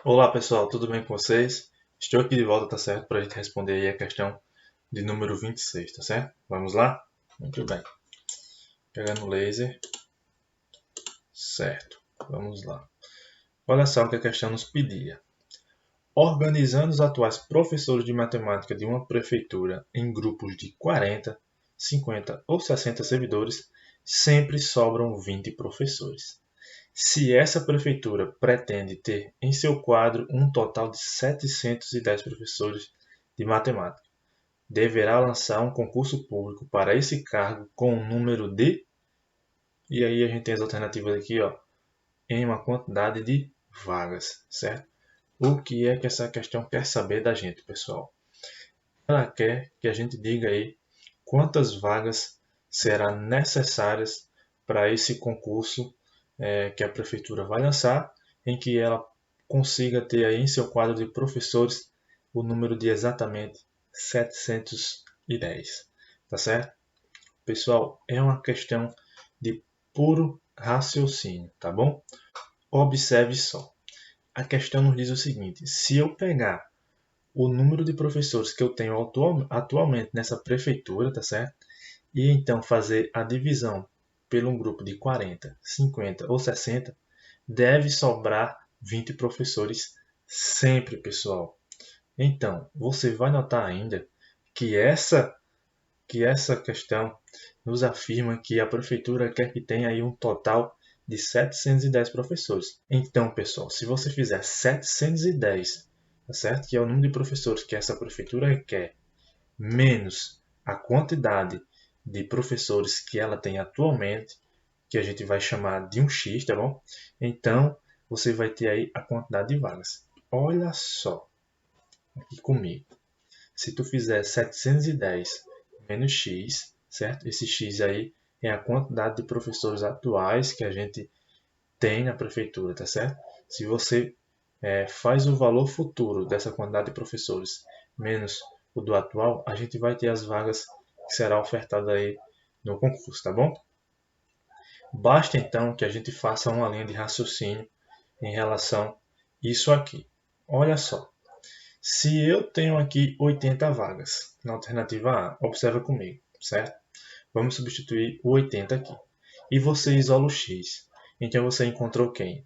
Olá pessoal, tudo bem com vocês? Estou aqui de volta, tá certo? Para a gente responder aí a questão de número 26, tá certo? Vamos lá? Muito bem. Pegando o laser. Certo. Vamos lá. Olha só o que a questão nos pedia. Organizando os atuais professores de matemática de uma prefeitura em grupos de 40, 50 ou 60 servidores, sempre sobram 20 professores. Se essa prefeitura pretende ter em seu quadro um total de 710 professores de matemática, deverá lançar um concurso público para esse cargo com um número de... E aí a gente tem as alternativas aqui, ó, em uma quantidade de vagas, certo? O que é que essa questão quer saber da gente, pessoal? Ela quer que a gente diga aí quantas vagas serão necessárias para esse concurso que a prefeitura vai lançar, em que ela consiga ter aí em seu quadro de professores o número de exatamente 710, tá certo? Pessoal, é uma questão de puro raciocínio, tá bom? Observe só. A questão nos diz o seguinte: se eu pegar o número de professores que eu tenho atualmente nessa prefeitura, tá certo? E então fazer a divisão pelo um grupo de 40, 50 ou 60, deve sobrar 20 professores sempre, pessoal. Então, você vai notar ainda que essa questão nos afirma que a prefeitura quer que tenha aí um total de 710 professores. Então, pessoal, se você fizer 710, tá certo? Que é o número de professores que essa prefeitura quer, menos a quantidade de professores que ela tem atualmente, que a gente vai chamar de um X, tá bom? Então, você vai ter aí a quantidade de vagas. Olha só, aqui comigo. Se tu fizer 710 menos X, certo? Esse X aí é a quantidade de professores atuais que a gente tem na prefeitura, tá certo? Se você faz o valor futuro dessa quantidade de professores menos o do atual, a gente vai ter as vagas que será ofertada aí no concurso, tá bom? Basta então que a gente faça uma linha de raciocínio em relação a isso aqui. Olha só, se eu tenho aqui 80 vagas na alternativa A, observa comigo, certo? Vamos substituir o 80 aqui. E você isola o x. Então você encontrou quem?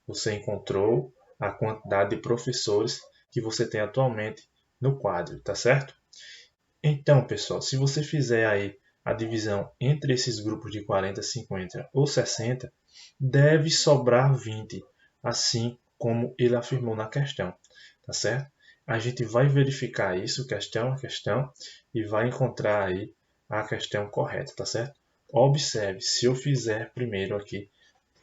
Você encontrou a quantidade de professores que você tem atualmente no quadro, tá certo? Então, pessoal, se você fizer aí a divisão entre esses grupos de 40, 50 ou 60, deve sobrar 20, assim como ele afirmou na questão, tá certo? A gente vai verificar isso questão a questão e vai encontrar aí a questão correta, tá certo? Observe, se eu fizer primeiro aqui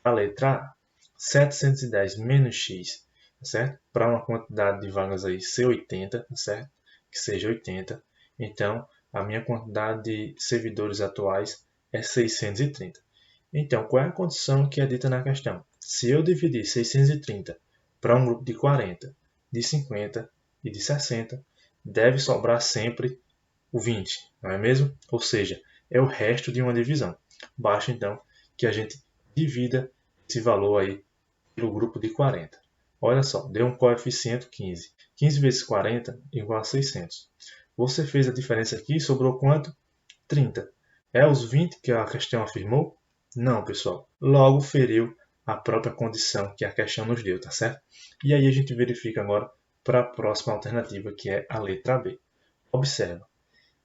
a letra A, 710 menos x, tá certo? Para uma quantidade de vagas aí ser 80, tá certo? Que seja 80. Então, a minha quantidade de servidores atuais é 630. Então, qual é a condição que é dita na questão? Se eu dividir 630 para um grupo de 40, de 50 e de 60, deve sobrar sempre o 20, não é mesmo? Ou seja, é o resto de uma divisão. Basta então que a gente divida esse valor aí pelo grupo de 40. Olha só, deu um coeficiente 15. 15 vezes 40 igual a 600. Você fez a diferença aqui e sobrou quanto? 30. É os 20 que a questão afirmou? Não, pessoal. Logo feriu a própria condição que a questão nos deu, tá certo? E aí a gente verifica agora para a próxima alternativa, que é a letra B. Observa.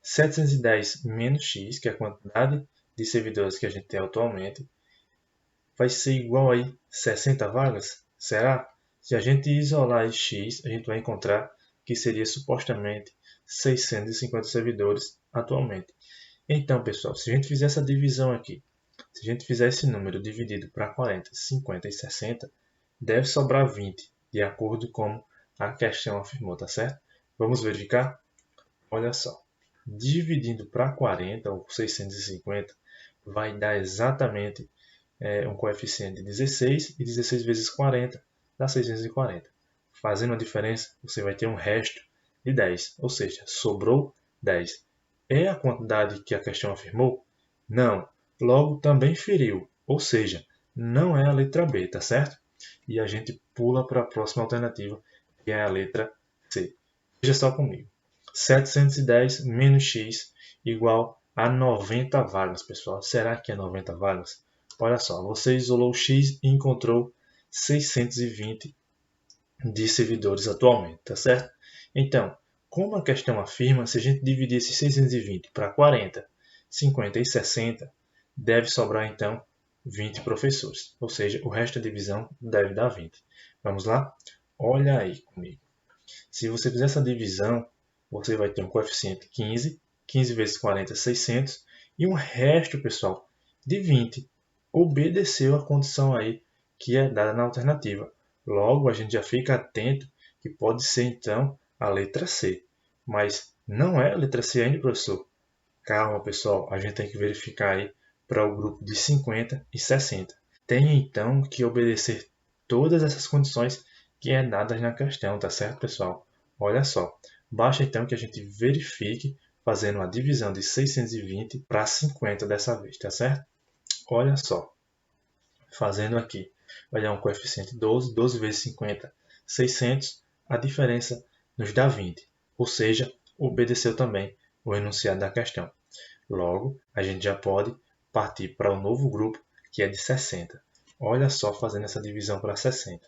710 menos x, que é a quantidade de servidores que a gente tem atualmente, vai ser igual a 60 vagas? Será? Se a gente isolar esse x, a gente vai encontrar que seria supostamente 650 servidores atualmente. Então, pessoal, se a gente fizer essa divisão aqui, se a gente fizer esse número dividido para 40, 50 e 60, deve sobrar 20, de acordo com a questão afirmou, tá certo? Vamos verificar? Olha só. Dividindo para 40, ou 650, vai dar exatamente um coeficiente de 16, e 16 vezes 40 dá 640. Fazendo a diferença, você vai ter um resto de 10, ou seja, sobrou 10. É a quantidade que a questão afirmou? Não. Logo, também feriu, ou seja, não é a letra B, tá certo? e a gente pula para a próxima alternativa, que é a letra C. Veja só comigo. 710 menos x igual a 90 vagas, pessoal. Será que é 90 vagas? Olha só, você isolou x e encontrou 620 de servidores atualmente, tá certo? Então, como a questão afirma, se a gente dividir esses 620 para 40, 50 e 60, deve sobrar então 20 professores. Ou seja, o resto da divisão deve dar 20. Vamos lá? Olha aí comigo. Se você fizer essa divisão, você vai ter um coeficiente 15, 15 vezes 40 é 600, e um resto, pessoal, de 20. Obedeceu a condição aí que é dada na alternativa. Logo, a gente já fica atento que pode ser, então, a letra C. Mas não é a letra C ainda, professor. Calma, pessoal, a gente tem que verificar aí para o grupo de 50 e 60. Tem, então, que obedecer todas essas condições que é dadas na questão, tá certo, pessoal? Olha só, basta então que a gente verifique fazendo a divisão de 620 para 50 dessa vez, tá certo? Olha só, fazendo aqui, vai dar um coeficiente 12, 12 vezes 50, 600, a diferença nos dá 20, ou seja, obedeceu também o enunciado da questão. Logo, a gente já pode partir para o novo grupo, que é de 60. Olha só, fazendo essa divisão para 60.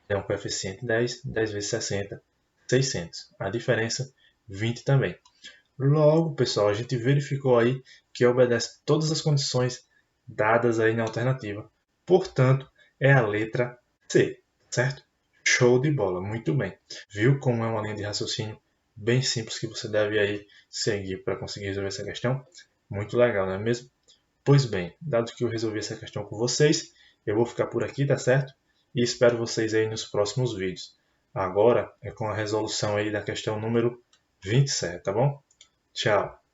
É um coeficiente 10, 10 vezes 60, 600. A diferença, 20 também. Logo, pessoal, a gente verificou aí que obedece todas as condições dadas aí na alternativa. Portanto, é a letra C, certo? Show de bola, muito bem. Viu como é uma linha de raciocínio bem simples que você deve aí seguir para conseguir resolver essa questão? Muito legal, não é mesmo? Pois bem, dado que eu resolvi essa questão com vocês, eu vou ficar por aqui, tá certo? E espero vocês aí nos próximos vídeos. Agora é com a resolução aí da questão número 27, tá bom? Tchau!